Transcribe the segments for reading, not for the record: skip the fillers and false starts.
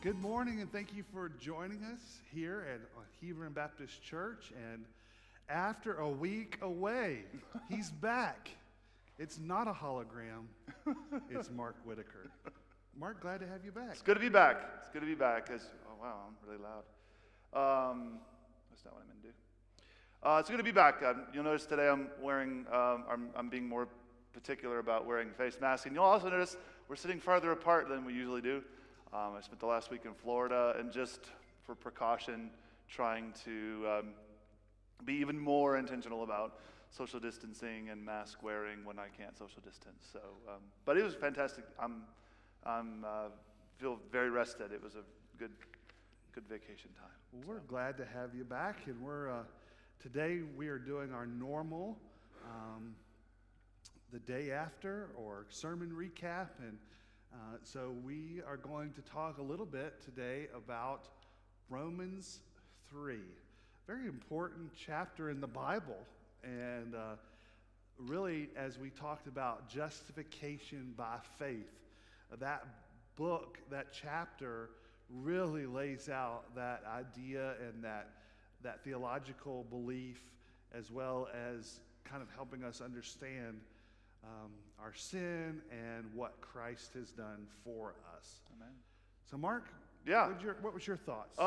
Good morning, and thank you for joining us here at Hebron Baptist Church. And after a week away, he's back. It's not a hologram. It's Mark Whitaker. Mark, glad to have you back. It's good to be back. It's good to be back. Oh, wow, I'm really loud. That's not what I meant to do. It's good to be back. You'll notice today I'm wearing, I'm being more particular about wearing face masks. And you'll also notice we're sitting farther apart than we usually do. I spent the last week in Florida, and just for precaution, trying to be even more intentional about social distancing and mask wearing when I can't social distance. So, but it was fantastic. I'm feel very rested. It was a good vacation time. Well, we're glad to have you back, and today we are doing our normal the day after or sermon recap, and so we are going to talk a little bit today about Romans 3. Very important chapter in the Bible. And really, as we talked about justification by faith, that book, that chapter really lays out that idea and that theological belief, as well as kind of helping us understand our sin and what Christ has done for us. Amen. So, Mark, yeah, what was your thoughts?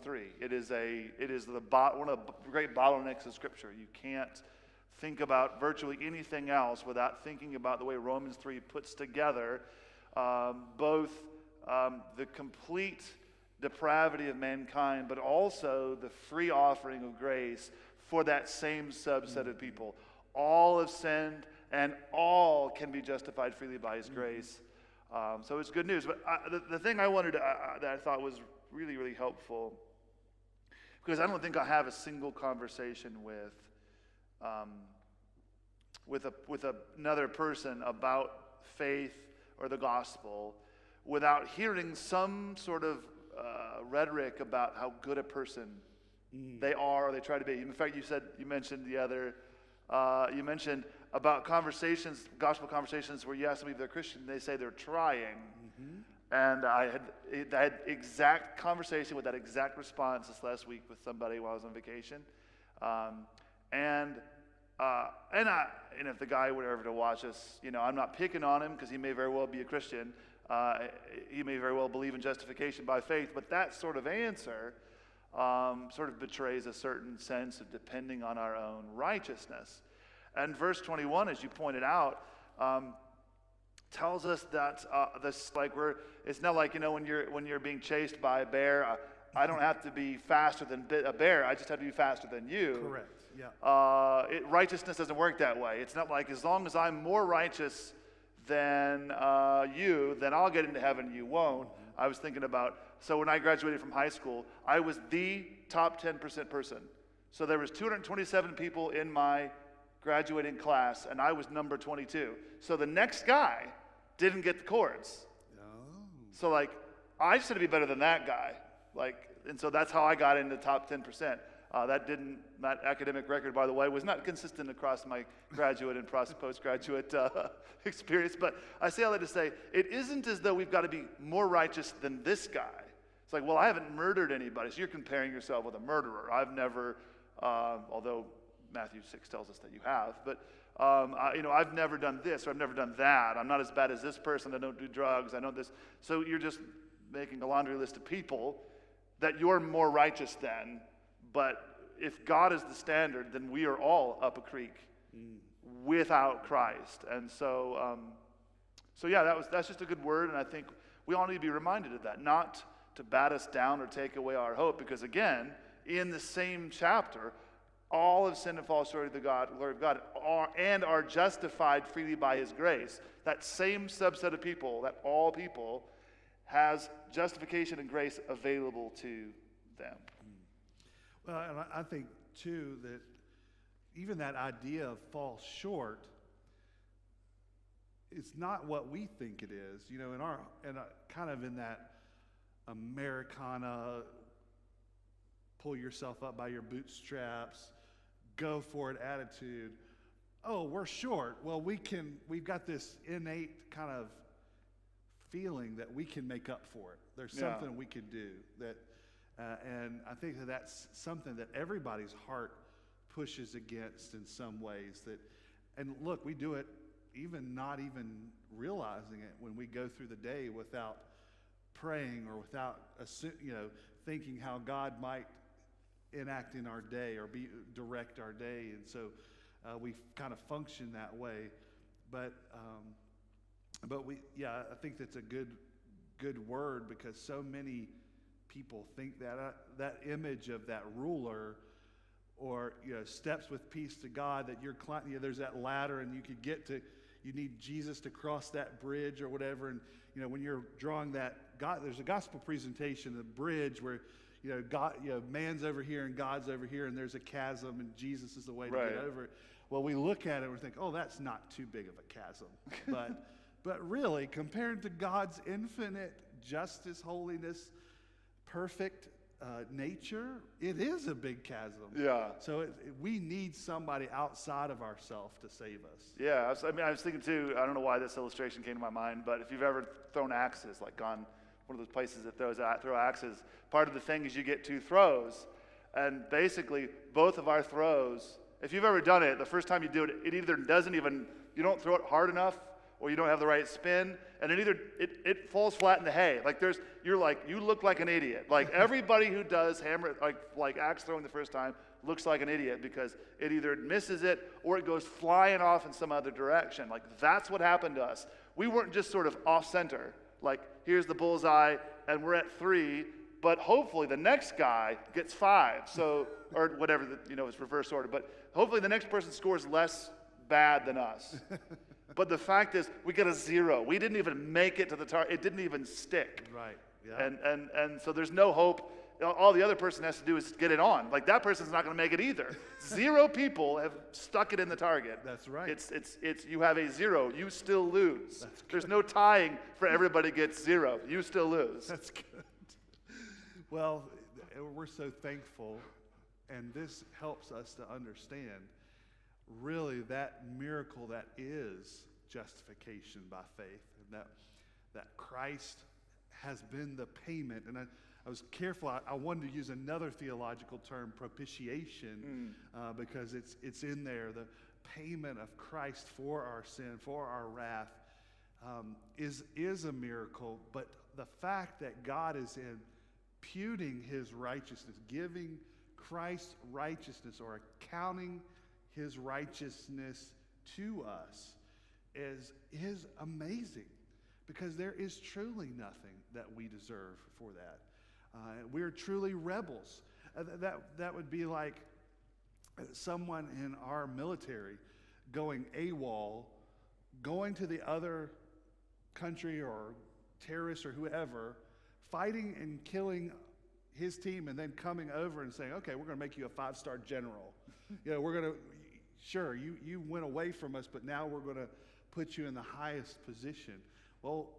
3. It is one of the great bottlenecks of Scripture. You can't think about virtually anything else without thinking about the way Romans 3 puts together both the complete depravity of mankind, but also the free offering of grace for that same subset of people. All have sinned, and all can be justified freely by His grace. So it's good news. But the thing I wanted to, that I thought was really, really helpful, because I don't think I have a single conversation with another person about faith or the gospel without hearing some sort of rhetoric about how good a person they are or they try to be. In fact, you mentioned about conversations, gospel conversations, where you ask them if they're Christian, they say they're trying. And I had exact conversation with that exact response this last week with somebody while I was on vacation. And if the guy were ever to watch us, I'm not picking on him because he may very well be a Christian. He may very well believe in justification by faith, but that sort of answer sort of betrays a certain sense of depending on our own righteousness. And verse 21, as you pointed out, tells us that it's not like when you're being chased by a bear. I don't have to be faster than a bear. I just have to be faster than you. Correct. Yeah. Righteousness doesn't work that way. It's not like as long as I'm more righteous than you, then I'll get into heaven. You won't. I was thinking about, so when I graduated from high school, I was the top 10% person. So there was 227 people in my graduating class, and I was number 22. So the next guy didn't get the chords. Oh. So I just had to be better than that guy. And so that's how I got into the top 10%. That academic record, by the way, was not consistent across my graduate and postgraduate experience. But I say all that to say, it isn't as though we've got to be more righteous than this guy. It's like, well, I haven't murdered anybody, so you're comparing yourself with a murderer. I've never, although Matthew 6 tells us that you have, but I've never done this or I've never done that. I'm not as bad as this person. I don't do drugs. I know this. So you're just making a laundry list of people that you're more righteous than. But if God is the standard, then we are all up a creek without Christ. And so, that's just a good word, and I think we all need to be reminded of that, not to bat us down or take away our hope, because again, in the same chapter, all have sinned and fall short of the glory of God, and are justified freely by His grace. That same subset of people, that all people, has justification and grace available to them. Well, and I think, too, that even that idea of fall short, it's not what we think it is. Kind of in that Americana, pull yourself up by your bootstraps, go for it attitude. Oh, we're short. Well, we've got this innate kind of feeling that we can make up for it. There's something we can do that, and I think that that's something that everybody's heart pushes against in some ways. And look, we do it not even realizing it when we go through the day without praying or without thinking how God might enact in our day or direct our day, and so we kind of function that way. But I think that's a good word, because so many people think that that image of that ruler, or steps with peace to God, that there's that ladder and you need Jesus to cross that bridge or whatever. And when you're drawing that, there's a gospel presentation, a bridge where God, man's over here and God's over here, and there's a chasm, and Jesus is the way to get over it. Well, we look at it and we think, oh, that's not too big of a chasm. But really, compared to God's infinite justice, holiness, perfect nature, it is a big chasm. Yeah. So we need somebody outside of ourselves to save us. Yeah. I was thinking too, I don't know why this illustration came to my mind, but if you've ever thrown axes, like gone one of those places that throw axes, part of the thing is you get 2 throws, and basically both of our throws, if you've ever done it, the first time you do it, it either you don't throw it hard enough, or you don't have the right spin, and it falls flat in the hay. You look like an idiot. Like everybody who does hammer, like axe throwing the first time, looks like an idiot, because it either misses it or it goes flying off in some other direction. Like that's what happened to us. We weren't just sort of off center. Like here's the bullseye, and we're at 3, but hopefully the next guy gets 5. So, or whatever, it's reverse order. But hopefully the next person scores less bad than us. But the fact is, we got a 0. We didn't even make it to the target. It didn't even stick. Right. Yeah. And so there's no hope. All the other person has to do is get it on. Like that person's not going to make it either. 0 people have stuck it in the target. That's right. It's you have a 0. You still lose. There's no tying for everybody gets 0. You still lose. That's good. Well, we're so thankful, and this helps us to understand really that miracle that is justification by faith, and that Christ has been the payment. And I was careful. I wanted to use another theological term, propitiation, because it's in there. The payment of Christ for our sin, for our wrath, is a miracle. But the fact that God is imputing his righteousness, giving Christ's righteousness, or accounting his righteousness to us, is amazing, because there is truly nothing that we deserve for that. We're truly rebels. That would be like someone in our military going AWOL, going to the other country or terrorists or whoever, fighting and killing his team, and then coming over and saying, okay, we're going to make you a 5-star general. We're going to, sure, you went away from us, but now we're going to put you in the highest position. Well,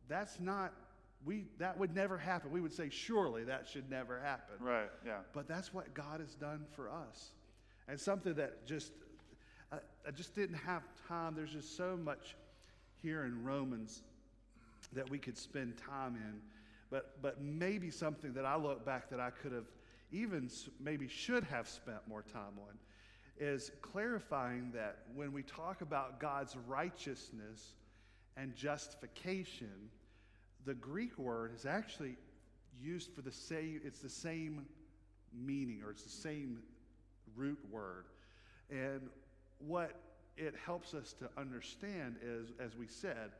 that would never happen. We would say, surely that should never happen. Right, yeah. But that's what God has done for us. And something that I just didn't have time. There's just so much here in Romans that we could spend time in. But maybe something that I look back that I could have even maybe should have spent more time on is clarifying that when we talk about God's righteousness and justification, the Greek word is actually used for it's the same meaning, or it's the same root word. And what it helps us to understand is, as we said,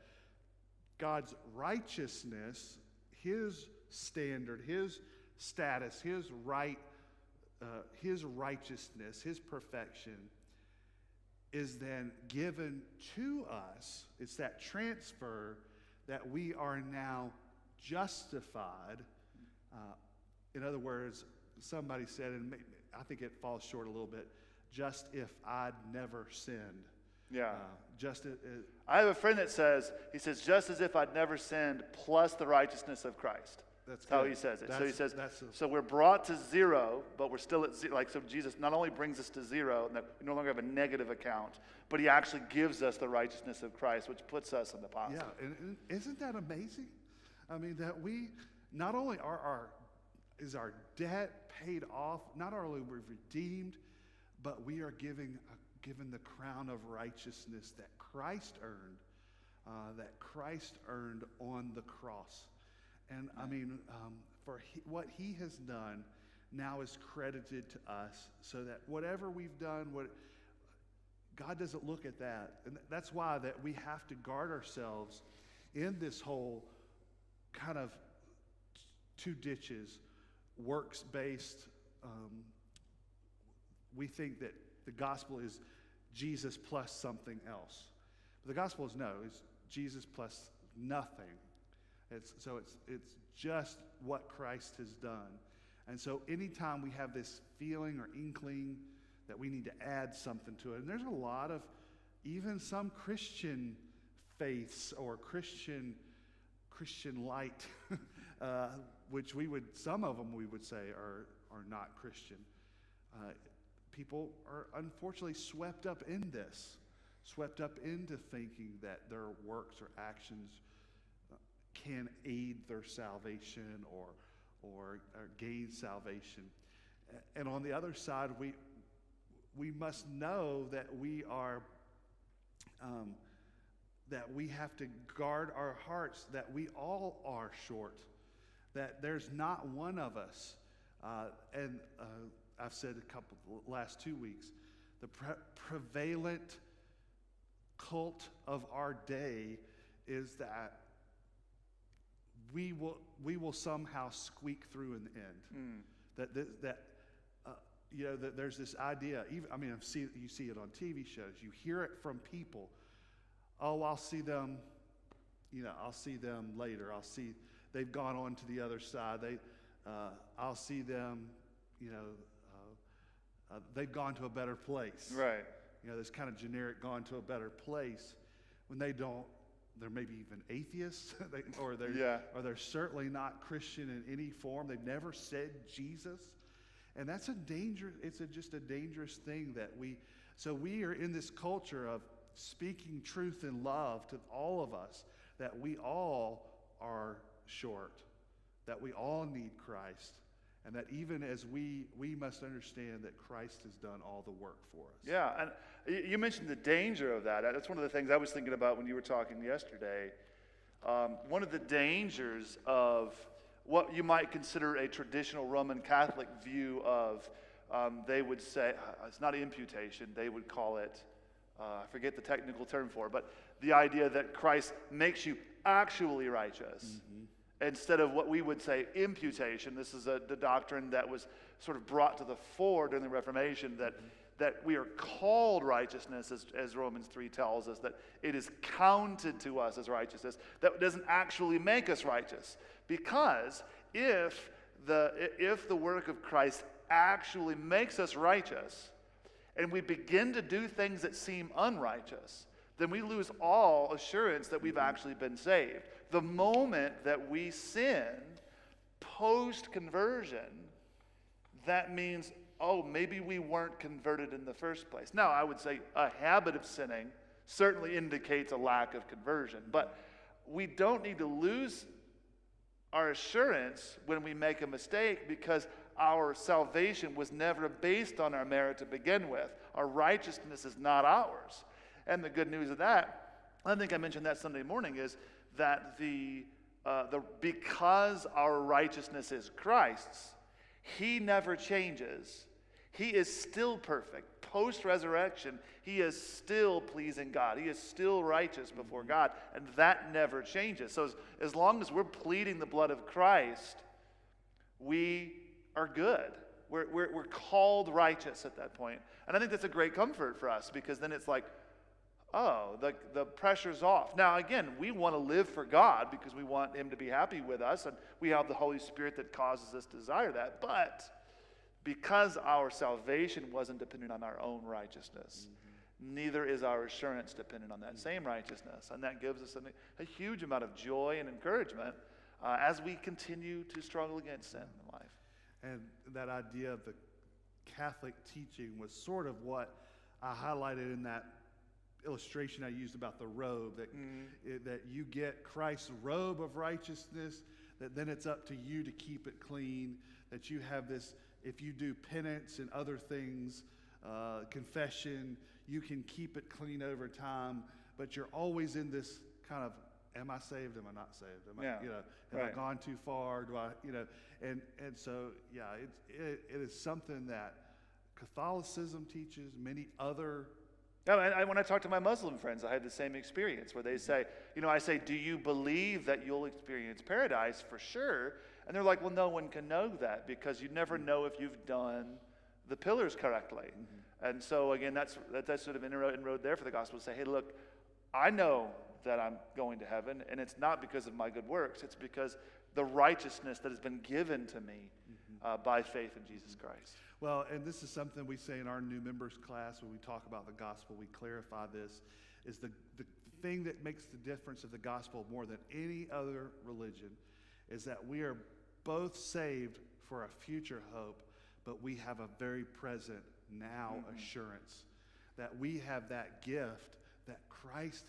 God's righteousness, his standard, his status, his righteousness, his perfection is then given to us. It's that transfer that we are now justified. In other words, somebody said, and I think it falls short a little bit, just if I'd never sinned. Yeah. I have a friend that says, just as if I'd never sinned, plus the righteousness of Christ. That's how good. he says it. So That's- he says, that's a- so we're brought to zero, but we're still at zero. Like, so Jesus not only brings us to zero, and that we no longer have a negative account, but he actually gives us the righteousness of Christ, which puts us in the positive. Yeah, and isn't that amazing? I mean, that we not only is our debt paid off, not only we're redeemed, but we are given the crown of righteousness that Christ earned on the cross. And I mean, what he has done now is credited to us, so that whatever we've done, God doesn't look at that. And that's why that we have to guard ourselves in this whole kind of two ditches, works-based. We think that the gospel is Jesus plus something else. But the gospel is no, it's Jesus plus nothing. It's just what Christ has done. And so anytime we have this feeling or inkling that we need to add something to it, and there's a lot of, even some Christian faiths or Christian light, which some of them we would say are not Christian. People are unfortunately swept up into thinking that their works or actions can aid their salvation or gain salvation. And on the other side, we must know that we have to guard our hearts, that we all are short, that there's not one of us. And I've said last 2 weeks, the prevalent cult of our day is that we will somehow squeak through in the end. That there's this idea. You see it on TV shows. You hear it from people. Oh, I'll see them. I'll see them later. They've gone on to the other side. I'll see them. They've gone to a better place. Right. This kind of generic "gone to a better place," when they don't. They're maybe even atheists, or they're certainly not Christian in any form. They've never said Jesus, and that's just a dangerous thing that we are in this culture of speaking truth in love to all of us, that we all are short, that we all need Christ, and that even as we must understand that Christ has done all the work for us. Yeah, and you mentioned the danger of that. That's one of the things I was thinking about when you were talking yesterday. One of the dangers of what you might consider a traditional Roman Catholic view of, they would say, it's not imputation, they would call it, I forget the technical term for it, but the idea that Christ makes you actually righteous. Instead of what we would say imputation. This is the doctrine that was sort of brought to the fore during the Reformation, that we are called righteousness, as Romans 3 tells us, that it is counted to us as righteousness. That doesn't actually make us righteous, because if the work of Christ actually makes us righteous, and we begin to do things that seem unrighteous, then we lose all assurance that we've actually been saved. The moment that we sin post-conversion, that means, maybe we weren't converted in the first place. Now, I would say a habit of sinning certainly indicates a lack of conversion, but we don't need to lose our assurance when we make a mistake, because our salvation was never based on our merit to begin with. Our righteousness is not ours. And the good news of that, I think I mentioned that Sunday morning, is that because our righteousness is Christ's, he never changes. He is still perfect. Post-resurrection, he is still pleasing God. He is still righteous before God, and that never changes. So as long as we're pleading the blood of Christ, we are good. We're called righteous at that point. And I think that's a great comfort for us, because then it's like, the pressure's off. Now, again, we want to live for God because we want him to be happy with us, and we have the Holy Spirit that causes us to desire that. But because our salvation wasn't dependent on our own righteousness, neither is our assurance dependent on that same righteousness. And that gives us a huge amount of joy and encouragement as we continue to struggle against sin in life. And that idea of the Catholic teaching was sort of what I highlighted in that illustration I used about the robe, that you get Christ's robe of righteousness, that then it's up to you to keep it clean, that you have this, if you do penance and other things, confession, you can keep it clean over time, but you're always in this kind of, am I saved? Am I not saved? Have I gone too far? Do I, and so, yeah, it is something that Catholicism teaches, many other. When I talk to my Muslim friends, I had the same experience where they say, I say, do you believe that you'll experience paradise? For sure. And they're like, well, no one can know that because you never know if you've done the pillars correctly. Mm-hmm. And so, again, that's sort of inroad there for the gospel to say, hey, look, I know that I'm going to heaven, and it's not because of my good works. It's because the righteousness that has been given to me by faith in Jesus Christ. Well, and this is something we say in our new members class when we talk about the gospel. We clarify this, is the thing that makes the difference of the gospel more than any other religion is that we are both saved for a future hope, but we have a very present now assurance that we have that gift that Christ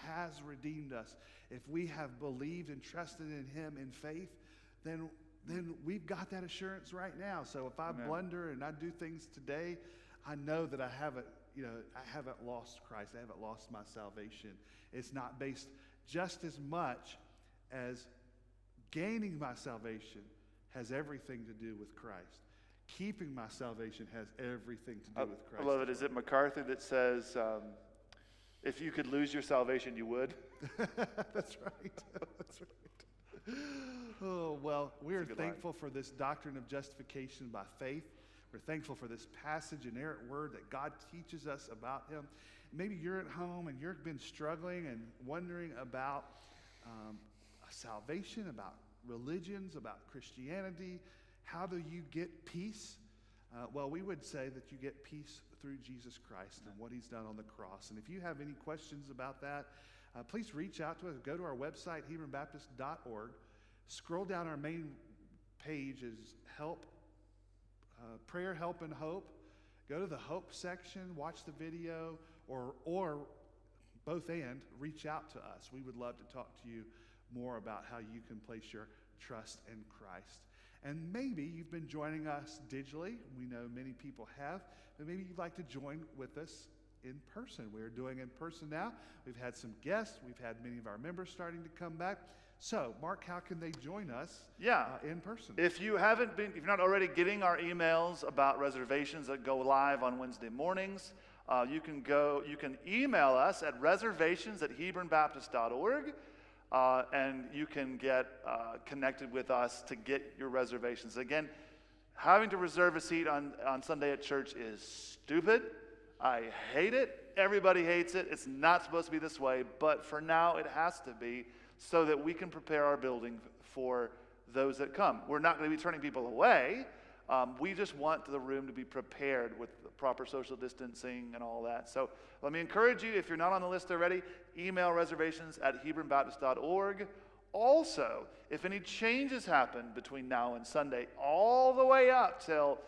has redeemed us. If we have believed and trusted in him in faith, then we've got that assurance right now. So if I blunder and I do things today, I know that I haven't lost Christ. I haven't lost my salvation. It's not based just as much as gaining my salvation has everything to do with Christ. Keeping my salvation has everything to do with Christ. I love it. Is it MacArthur that says, if you could lose your salvation, you would? That's right. That's right. Oh, well, we are thankful for this doctrine of justification by faith. We're thankful for this passage, inerrant word that God teaches us about him. Maybe you're at home and you've been struggling and wondering about salvation, about religions, about Christianity. How do you get peace? Well, we would say that you get peace through Jesus Christ and what he's done on the cross. And if you have any questions about that, please reach out to us. Go to our website, HebronBaptist.org. Scroll down our main page is help, prayer, help, and hope. Go to the hope section, watch the video, or both and reach out to us. We would love to talk to you more about how you can place your trust in Christ. And maybe you've been joining us digitally. We know many people have, but maybe you'd like to join with us in person. We're doing in person now. We've had some guests. We've had many of our members starting to come back. So, Mark, how can they join us in person? If you're not already getting our emails about reservations that go live on Wednesday mornings, you can email us at reservations@HebronBaptist.org. And you can get connected with us to get your reservations. Again, having to reserve a seat on Sunday at church is stupid. I hate it. Everybody hates it. It's not supposed to be this way, but for now it has to be so that we can prepare our building for those that come. We're not going to be turning people away. We just want the room to be prepared with the proper social distancing and all that. So let me encourage you, if you're not on the list already, email reservations@HebronBaptist.org. Also, if any changes happen between now and Sunday, all the way up till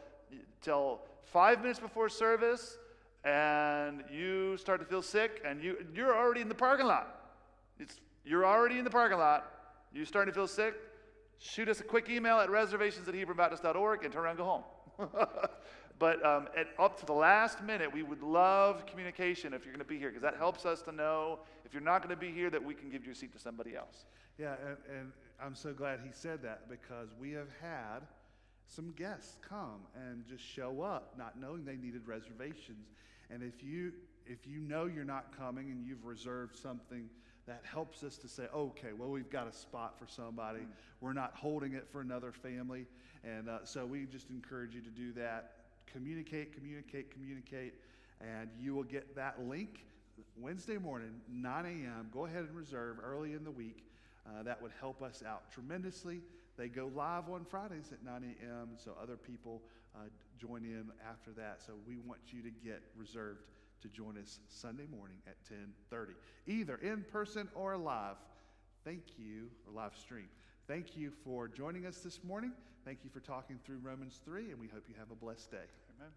5 minutes before service, and you start to feel sick, and you're already in the parking lot. You're already in the parking lot. You're starting to feel sick. Shoot us a quick email at reservations@HebronBaptist.org and turn around and go home. But up to the last minute, we would love communication if you're going to be here, because that helps us to know if you're not going to be here that we can give your seat to somebody else. Yeah, and I'm so glad he said that, because we have had some guests come and just show up not knowing they needed reservations. And if you know you're not coming and you've reserved something, that helps us to say, okay, well, we've got a spot for somebody. We're not holding it for another family. And so we just encourage you to do that. Communicate, and you will get that link Wednesday morning, 9 a.m. Go ahead and reserve early in the week. That would help us out tremendously. They go live on Fridays at 9 a.m., so other people join in after that. So we want you to get reserved to join us Sunday morning at 10:30, either in person or live. Or live stream. Thank you for joining us this morning. Thank you for talking through Romans 3, and we hope you have a blessed day. Amen.